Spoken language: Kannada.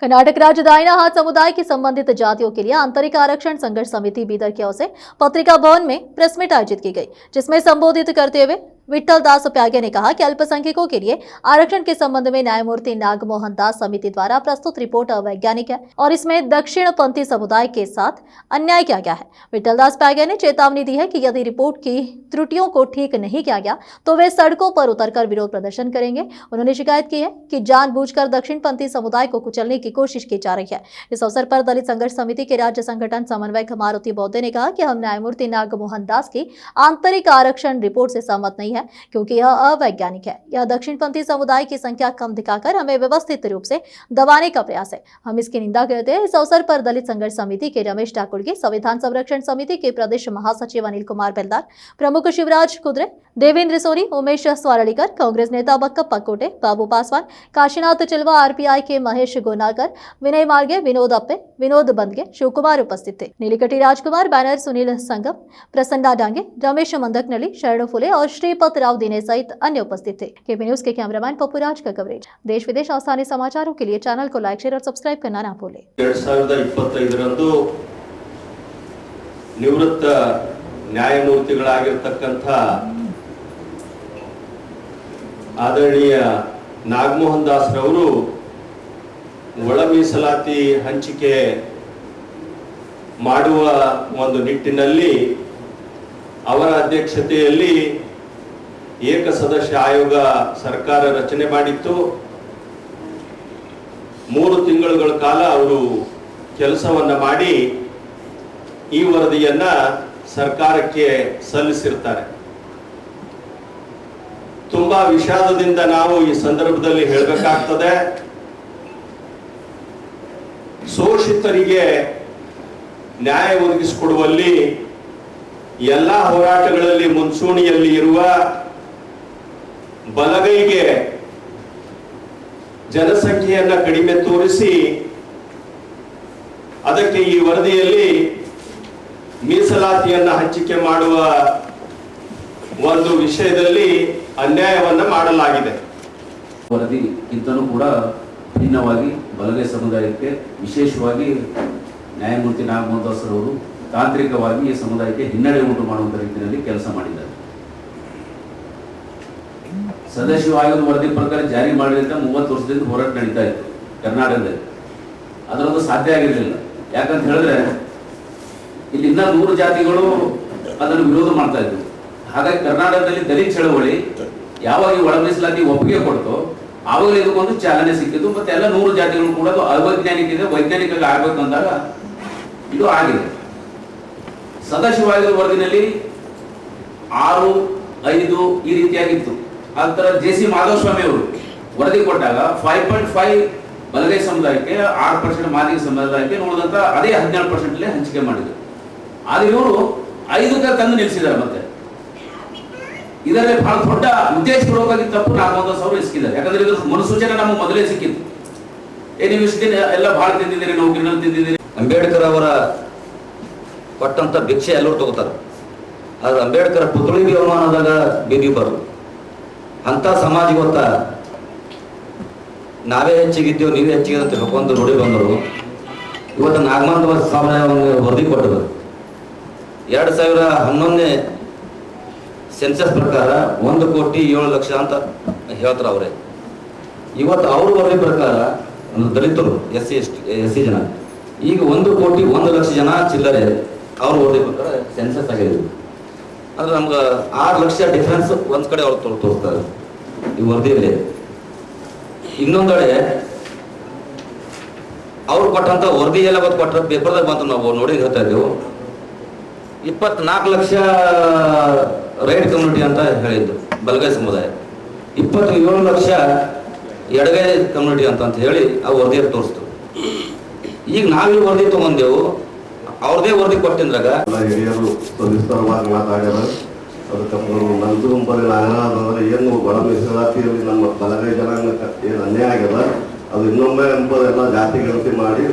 कर्नाटक राज्य दायना हाथ समुदाय के संबंधित जातियों के लिए आंतरिक आरक्षण संघर्ष समिति बीदर की ओर से पत्रिका भवन में प्रेस मीट आयोजित की गई, जिसमें संबोधित करते हुए विट्ठल दास प्यागे ने कहा कि अल्पसंख्यकों के लिए आरक्षण के संबंध में न्यायमूर्ति नागमोहन दास समिति द्वारा प्रस्तुत रिपोर्ट अवैज्ञानिक है और इसमें दक्षिणपंथी समुदाय के साथ अन्याय किया गया है। विट्ठल दास प्यागे ने चेतावनी दी है कि यदि रिपोर्ट की त्रुटियों को ठीक नहीं किया गया तो वे सड़कों पर उतरकर विरोध प्रदर्शन करेंगे। उन्होंने शिकायत की है कि जानबूझकर दक्षिणपंथी समुदाय को कुचलने की कोशिश की जा रही है। इस अवसर पर दलित संघर्ष समिति के राज्य संगठन समन्वयक मारुति बौद्धे ने कहा कि हम न्यायमूर्ति नागमोहन दास की आंतरिक आरक्षण रिपोर्ट से सहमत नहीं है, क्योंकि यह अवैज्ञानिक है। यह दक्षिणपंथी समुदाय की संख्या कम दिखाकर हमें व्यवस्थित रूप से दबाने का प्रयास है। हम इसकी निंदा करते हैं। इस अवसर पर दलित संघर्ष समिति के रमेश ठाकुर की, संविधान संरक्षण समिति के प्रदेश महासचिव अनिल कुमार बेलदार, प्रमुख शिवराज कुद्रे, देवेंद्र सोनी, उमेश स्वारलीकर, कांग्रेस नेता बक्कप्पा कोटे, बाबू पासवान, काशीनाथ चिलवा, आरपीआई के महेश गोनाकर, विनय मार्गे, विनोद अप्पे, विनोद बंदगे, शिवकुमार उपस्थित थे। नीलकटी राजकुमार, बैनर सुनील संगम, प्रसन्ना डांगे, रमेश मंदकनली, शरणु फुले और श्रीपत राव दिने सहित अन्य उपस्थित थे। केपी न्यूज के कैमरामैन पप्पूराज का कवरेज। देश विदेश और स्थानीय समाचारों के लिए चैनल को लाइक, शेयर और सब्सक्राइब करना ना भूलें। 2025 ನಿವೃತ್ತ ನ್ಯಾಯಮೂರ್ತಿಗಳಾಗಿರತಕ್ಕಂತ ಆದರಣೀಯ ನಾಗಮೋಹನ್ ದಾಸ್ ರವರು ಒಳ ಮೀಸಲಾತಿ ಹಂಚಿಕೆ ಮಾಡುವ ಒಂದು ನಿಟ್ಟಿನಲ್ಲಿ ಅವರ ಅಧ್ಯಕ್ಷತೆಯಲ್ಲಿ ಏಕಸದಸ್ಯ ಆಯೋಗ ಸರ್ಕಾರ ರಚನೆ ಮಾಡಿತ್ತು। 3 ತಿಂಗಳುಗಳ ಕಾಲ ಅವರು ಕೆಲಸವನ್ನ ಮಾಡಿ ಈ ವರದಿಯನ್ನ ಸರ್ಕಾರಕ್ಕೆ ಸಲ್ಲಿಸಿರ್ತಾರೆ। ತುಂಬಾ ವಿಷಾದದಿಂದ ನಾವು ಈ ಸಂದರ್ಭದಲ್ಲಿ ಹೇಳಬೇಕಾಗ್ತದೆ, ಶೋಷಿತರಿಗೆ ನ್ಯಾಯ ಒದಗಿಸಿಕೊಡುವಲ್ಲಿ ಎಲ್ಲಾ ಹೋರಾಟಗಳಲ್ಲಿ ಮುಂಚೂಣಿಯಲ್ಲಿ ಇರುವ ಬಲಗೈಗೆ ಜನಸಂಖ್ಯೆಯನ್ನ ಕಡಿಮೆ ತೋರಿಸಿ ಅದಕ್ಕೆ ಈ ವರದಿಯಲ್ಲಿ ಮೀಸಲಾತಿಯನ್ನ ಹಂಚಿಕೆ ಮಾಡುವ ಒಂದು ವಿಷಯದಲ್ಲಿ ಅನ್ಯಾಯವನ್ನ ಮಾಡಲಾಗಿದೆ। ವರದಿಗಿಂತಲೂ ಕೂಡ ಭಿನ್ನವಾಗಿ ಬಲಗೈ ಸಮುದಾಯಕ್ಕೆ, ವಿಶೇಷವಾಗಿ ನ್ಯಾಯಮೂರ್ತಿ ನಾಗಮೋಹನ್ ದಾಸ್ ಅವರು ತಾಂತ್ರಿಕವಾಗಿ ಈ ಸಮುದಾಯಕ್ಕೆ ಹಿನ್ನಡೆ ಉಂಟು ಮಾಡುವಂತ ರೀತಿಯಲ್ಲಿ ಕೆಲಸ ಮಾಡಿದ್ದಾರೆ। ಸದಸ್ಯ ಆಯೋಗದ ವರದಿ ಪ್ರಕಾರ ಜಾರಿ ಮಾಡಿದಂತ 30 ವರ್ಷದಿಂದ ಹೋರಾಟ ನಡೀತಾ ಇತ್ತು ಕರ್ನಾಟಕದಲ್ಲಿ। ಅದರದ್ದು ಸಾಧ್ಯ ಆಗಿರಲಿಲ್ಲ। ಯಾಕಂತ ಹೇಳಿದ್ರೆ ಇಲ್ಲಿ ಇನ್ನ 100 ಜಾತಿಗಳು ಅದನ್ನು ವಿರೋಧ ಮಾಡ್ತಾ ಇದ್ರು। ಹಾಗಾಗಿ ಕರ್ನಾಟಕದಲ್ಲಿ ದಲಿತ ಚಳವಳಿ ಯಾವಾಗ ಒಳ ಮೀಸಲಾತಿ ಒಪ್ಪಿಗೆ ಕೊಡ್ತೋ ಆವಾಗಲೇ ಇದಕ್ಕೊಂದು ಚಾಲನೆ ಸಿಕ್ಕಿದ್ದು। ಮತ್ತೆ ಎಲ್ಲ 100 ಜಾತಿಗಳು ಕೂಡ ಅವೈಜ್ಞಾನಿಕ ಇದೆ, ವೈಜ್ಞಾನಿಕ ಆಗ್ಬೇಕು ಅಂದಾಗ ಇದು ಆಗಿದೆ। ಸದಾಶಿವ ವರದಿನಲ್ಲಿ 6, 5 ಈ ರೀತಿಯಾಗಿತ್ತು। ನಂತರ ಜೆ.ಸಿ. ಮಾಧವಸ್ವಾಮಿ ಅವರು ವರದಿ ಕೊಟ್ಟಾಗ 5.5 ಬಲಗೈ ಸಮುದಾಯಕ್ಕೆ, 6% ಮಾದಿಗ ಸಮುದಾಯಕ್ಕೆ, ಉಳಿದಂತ ಅದೇ 17% ಹಂಚಿಕೆ ಮಾಡಿದ್ರು। ಆದ್ರೆ ಇವರು 5ಕ್ಕೆ ತಂದು ನಿಲ್ಲಿಸಿದ್ದಾರೆ। ಮತ್ತೆ ಇದರಲ್ಲಿ ಬಹಳ ದೊಡ್ಡ ಉದ್ದೇಶಪೂರ್ವಕವಾಗಿ ತಪ್ಪು ನಾಗಮೋಹನ್ ದಾಸ್ ಅವರು ಎಸಗಿದ್ದಾರೆ। ಯಾಕಂದ್ರೆ ಇದ್ರ ಮನುಸೂಚನೆ ನಮಗೆ ಮೊದಲೇ ಸಿಕ್ಕಿತ್ತು। ನೀವು ಇಷ್ಟು ದಿನ ಎಲ್ಲ ಬಹಳ ತಿಂದಿದ್ದೀರಿ, ನೌಕರಿನಲ್ಲಿ ತಿಂದಿದ್ದೀರಿ। ಅಂಬೇಡ್ಕರ್ ಅವರ ಕೊಟ್ಟಂತ ಭಿಕ್ಷೆ ಎಲ್ಲರೂ ತಗೋತಾರೆ, ಆದ್ರೆ ಅಂಬೇಡ್ಕರ್ ಪುತ್ಳಿಗೆ ಅವಮಾನದಾಗ ಬೀದಿ ಬರೋದು ಅಂತ ಸಮಾಜ ಇವತ್ತ ನಾವೇ ಹೆಚ್ಚಿಗಿದ್ದೇವೆ ನೀವೇ ಹೆಚ್ಚಿಗೆ ಅಂತ ಹೇಳ್ಕೊಂಡು ನೋಡಿ ಬಂದರು। ಇವತ್ತು ನಾಗಮೋಹನ್ ದಾಸ್ ವರದಿ ಕೊಟ್ಟರು 2011ನೇ ಸೆನ್ಸಸ್ ಪ್ರಕಾರ 1,07,00,000 ಅಂತ ಹೇಳ್ತಾರೆ ಅವರೇ। ಇವತ್ತು ಅವ್ರ ವರದಿ ಪ್ರಕಾರ ದಲಿತರು ಎಸ್ ಸಿ ಜನ ಈಗ 1,01,00,000 ಜನ ಚಿಲ್ಲರೆ ಅವ್ರ ವರದಿ ಪ್ರಕಾರ ಸೆನ್ಸಸ್ ಆಗಿದೆ। ಅಂದ್ರೆ ನಮ್ಗೆ 6 ಲಕ್ಷ ಡಿಫ್ರೆನ್ಸ್ ಒಂದ್ ಕಡೆ ಅವ್ರು ತೋರಿಸ್ತಾರೆ ಈ ವರದಿಯಲ್ಲಿ। ಇನ್ನೊಂದೆಡೆ ಅವ್ರು ಕೊಟ್ಟಂತ ವರದಿ ಎಲ್ಲ ಕೊಟ್ಟ ಪೇಪರ್ದಾಗ ಬಂತು, ನಾವು ನೋಡಿ ಹೇಳ್ತಾ ಇದ್ದೇವೆ 24 ಲಕ್ಷ ರೈಟ್ ಕಮ್ಯುನಿಟಿ ಅಂತ ಹೇಳಿದ್ದು ಬಲಗೈ ಸಮುದಾಯ, 27 ಲಕ್ಷ ಎಡಗೈ ಕಮ್ಯುನಿಟಿ ಅಂತ ಹೇಳಿ ಆ ವರದಿಯಲ್ಲಿ ತೋರಿಸ್ತು। ಈಗ ನಾವೀ ವರದಿ ತಗೊಂಡೆವು, ಅವ್ರದೇ ವರದಿ ಕೊಟ್ಟಿದ್ರಾಗ ಹಿರಿಯರು ಸವಿಸ್ತರವಾಗಿ ಮಾತಾಡ್ಯಾರ। ಅದಕ್ಕೆ ನಂದು ನಾಗನಾಥ್ ಏನು ಒಳ ಮೀಸಲಾತಿಯಲ್ಲಿ ನಮ್ಮ ಬಲಗೈ ಜನಾಂಗಕ್ಕೆ ಏನು ಅನ್ಯಾಯ ಆಗ್ಯದ ಅದು ಇನ್ನೊಮ್ಮೆ ಎಂಬುದೆಲ್ಲ ಜಾತಿ ಗಣತಿ ಮಾಡಿ